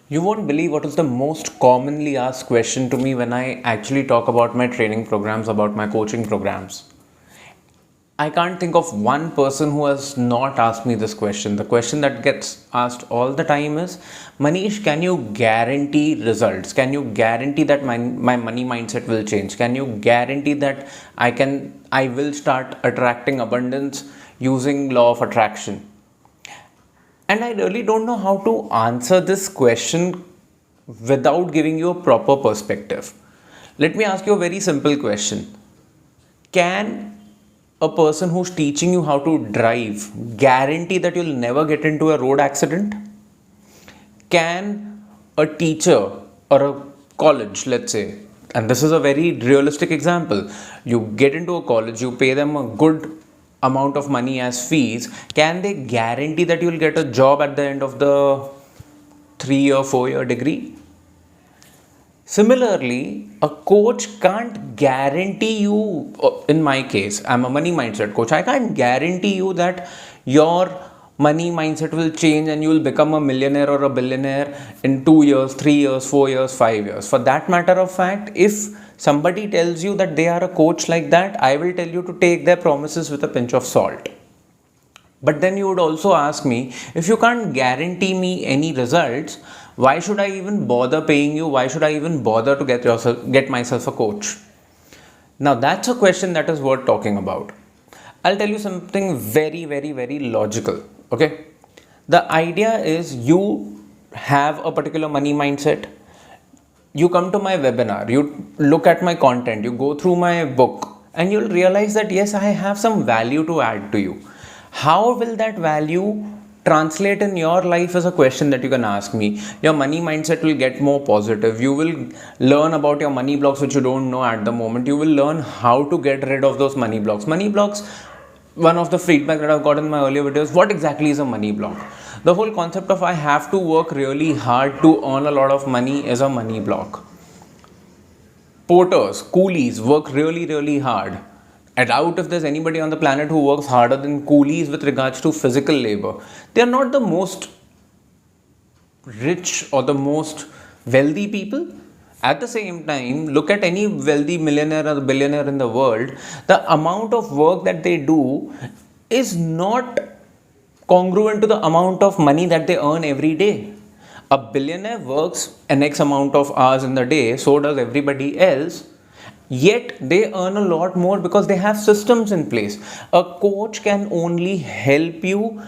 You won't believe what is the most commonly asked question to me when I actually talk about my training programs, about my coaching programs. I can't think of one person who has not asked me this question. The question that gets asked all the time is, Manish, can you guarantee results? Can you guarantee that my money mindset will change? Can you guarantee that I will start attracting abundance using law of attraction? And I really don't know how to answer this question without giving you a proper perspective. Let me ask you a very simple question. Can a person who's teaching you how to drive guarantee that you'll never get into a road accident? Can a teacher or a college, let's say, and this is a very realistic example, you get into a college, you pay them a good amount of money as fees, can they guarantee that you'll get a job at the end of the 3 or 4 year degree? Similarly, a coach can't guarantee you, in my case, I'm a money mindset coach, I can't guarantee you that your money mindset will change and you will become a millionaire or a billionaire in 2 years, 3 years, 4 years, 5 years. For that matter of fact, if somebody tells you that they are a coach like that, I will tell you to take their promises with a pinch of salt. But then you would also ask me, if you can't guarantee me any results, why should I even bother paying you? Why should I even bother to get myself a coach? Now that's a question that is worth talking about. I'll tell you something very, very, very logical. Okay. The idea is you have a particular money mindset. You come to my webinar, you look at my content, you go through my book, and you'll realize that yes, I have some value to add to you. How will that value translate in your life is a question that you can ask me. Your money mindset will get more positive. You will learn about your money blocks which you don't know at the moment. You will learn how to get rid of those money blocks. Money blocks, one of the feedback that I've got in my earlier videos, what exactly is a money block? The whole concept of I have to work really hard to earn a lot of money is a money block. Porters, coolies work really, really hard. I doubt if there's anybody on the planet who works harder than coolies with regards to physical labor. They are not the most rich or the most wealthy people. At the same time, look at any wealthy millionaire or billionaire in the world, the amount of work that they do is not congruent to the amount of money that they earn every day. A billionaire works an X amount of hours in the day, so does everybody else. Yet they earn a lot more because they have systems in place. A coach can only help you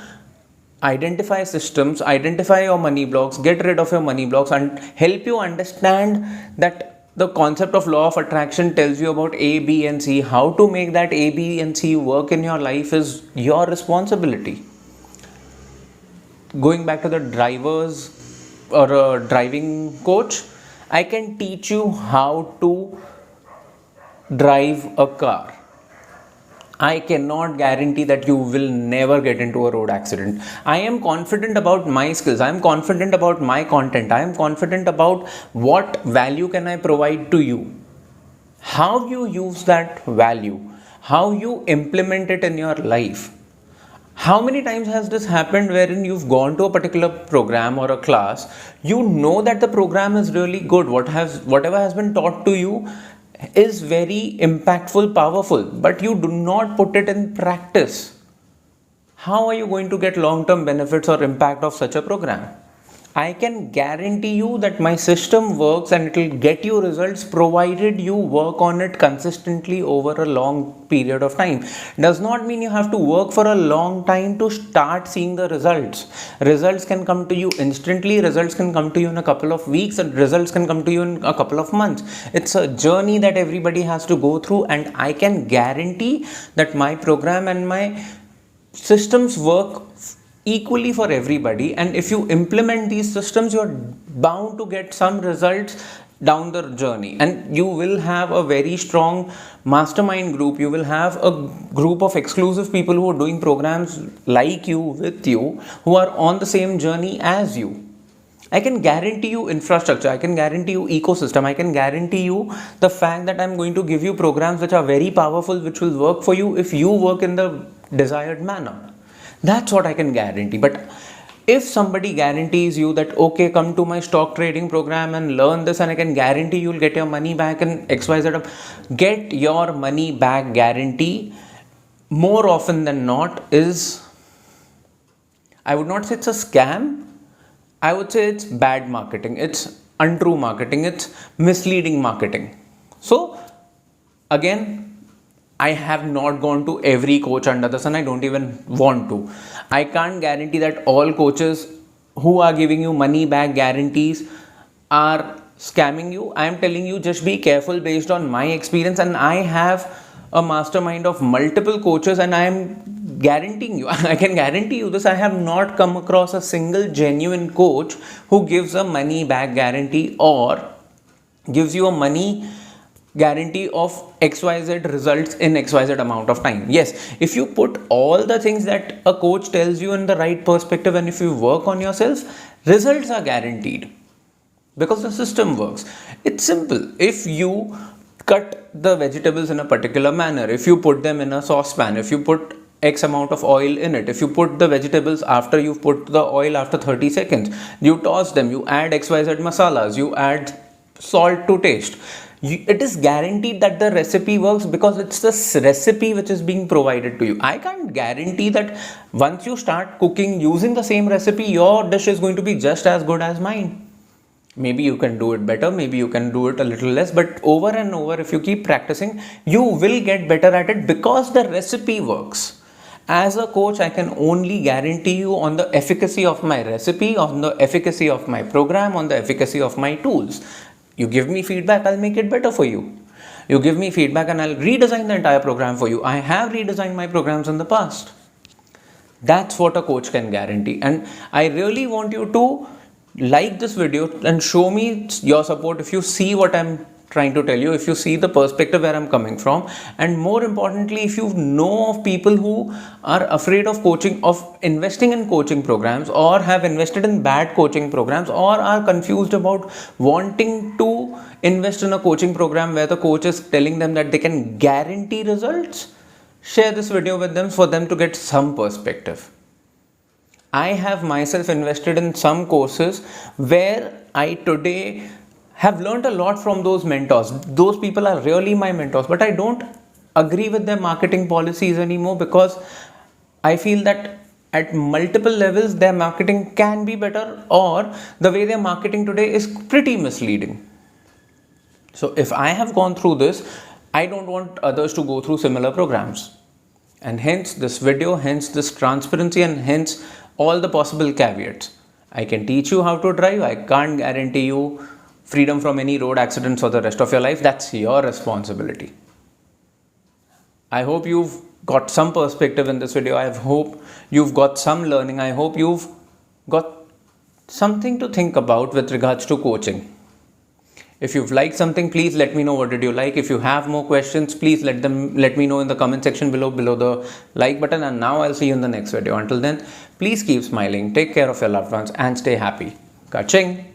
identify systems, identify your money blocks, get rid of your money blocks, and help you understand that the concept of law of attraction tells you about A, B, and C. How to make that A, B, and C work in your life is your responsibility. Going back to the drivers or a driving coach, I can teach you how to drive a car. I cannot guarantee that you will never get into a road accident. I am confident about my skills. I am confident about my content. I am confident about what value can I provide to you. How you use that value, how you implement it in your life. How many times has this happened wherein you've gone to a particular program or a class, you know that the program is really good, whatever has been taught to you is very impactful, powerful, but you do not put it in practice. How are you going to get long-term benefits or impact of such a program? I can guarantee you that my system works and it will get you results provided you work on it consistently over a long period of time. Does not mean you have to work for a long time to start seeing the results. Results can come to you instantly, results can come to you in a couple of weeks, and results can come to you in a couple of months. It's a journey that everybody has to go through, and I can guarantee that my program and my systems work equally for everybody, and if you implement these systems, you're bound to get some results down the journey, and you will have a very strong mastermind group. You will have a group of exclusive people who are doing programs like you, with you, who are on the same journey as you. I can guarantee you infrastructure, I can guarantee you ecosystem, I can guarantee you the fact that I'm going to give you programs which are very powerful, which will work for you if you work in the desired manner. That's what I can guarantee. But If somebody guarantees you that, okay, come to my stock trading program and learn this, and I can guarantee you'll get your money back in XYZ, get your money back guarantee more often than not is, I would not say it's a scam, I would say it's bad marketing, it's untrue marketing, it's misleading marketing. So again, I have not gone to every coach under the sun. I don't even want to. I can't guarantee that all coaches who are giving you money back guarantees are scamming you. I am telling you, just be careful based on my experience. And I have a mastermind of multiple coaches, and I am guaranteeing you, I can guarantee you this, I have not come across a single genuine coach who gives a money back guarantee or gives you a money guarantee of XYZ results in XYZ amount of time. Yes, if you put all the things that a coach tells you in the right perspective, and if you work on yourself, results are guaranteed because the system works. It's simple. If you cut the vegetables in a particular manner, if you put them in a saucepan, if you put X amount of oil in it, if you put the vegetables after you've put the oil after 30 seconds, you toss them, you add XYZ masalas, you add salt to taste, it is guaranteed that the recipe works because it's the recipe which is being provided to you. I can't guarantee that once you start cooking using the same recipe, your dish is going to be just as good as mine. Maybe you can do it better, maybe you can do it a little less, but over and over, if you keep practicing, you will get better at it because the recipe works. As a coach, I can only guarantee you on the efficacy of my recipe, on the efficacy of my program, on the efficacy of my tools. You give me feedback, I'll make it better for you. You give me feedback and I'll redesign the entire program for you. I have redesigned my programs in the past. That's what a coach can guarantee. And I really want you to like this video and show me your support if you see what I'm trying to tell you, if you see the perspective where I'm coming from, and more importantly, if you know of people who are afraid of coaching, of investing in coaching programs, or have invested in bad coaching programs, or are confused about wanting to invest in a coaching program where the coach is telling them that they can guarantee results, share this video with them for them to get some perspective. I have myself invested in some courses where I today have learned a lot from those mentors. Those people are really my mentors, but I don't agree with their marketing policies anymore because I feel that at multiple levels their marketing can be better, or the way they're marketing today is pretty misleading. So if I have gone through this, I don't want others to go through similar programs. And hence this video, hence this transparency, and hence all the possible caveats. I can teach you how to drive. I can't guarantee you freedom from any road accidents for the rest of your life. That's your responsibility. I hope you've got some perspective in this video. I hope you've got some learning. I hope you've got something to think about with regards to coaching. If you've liked something, please let me know what did you like. If you have more questions, please let me know in the comment section below the like button. And now I'll see you in the next video. Until then, please keep smiling, take care of your loved ones, and stay happy. Ka-ching!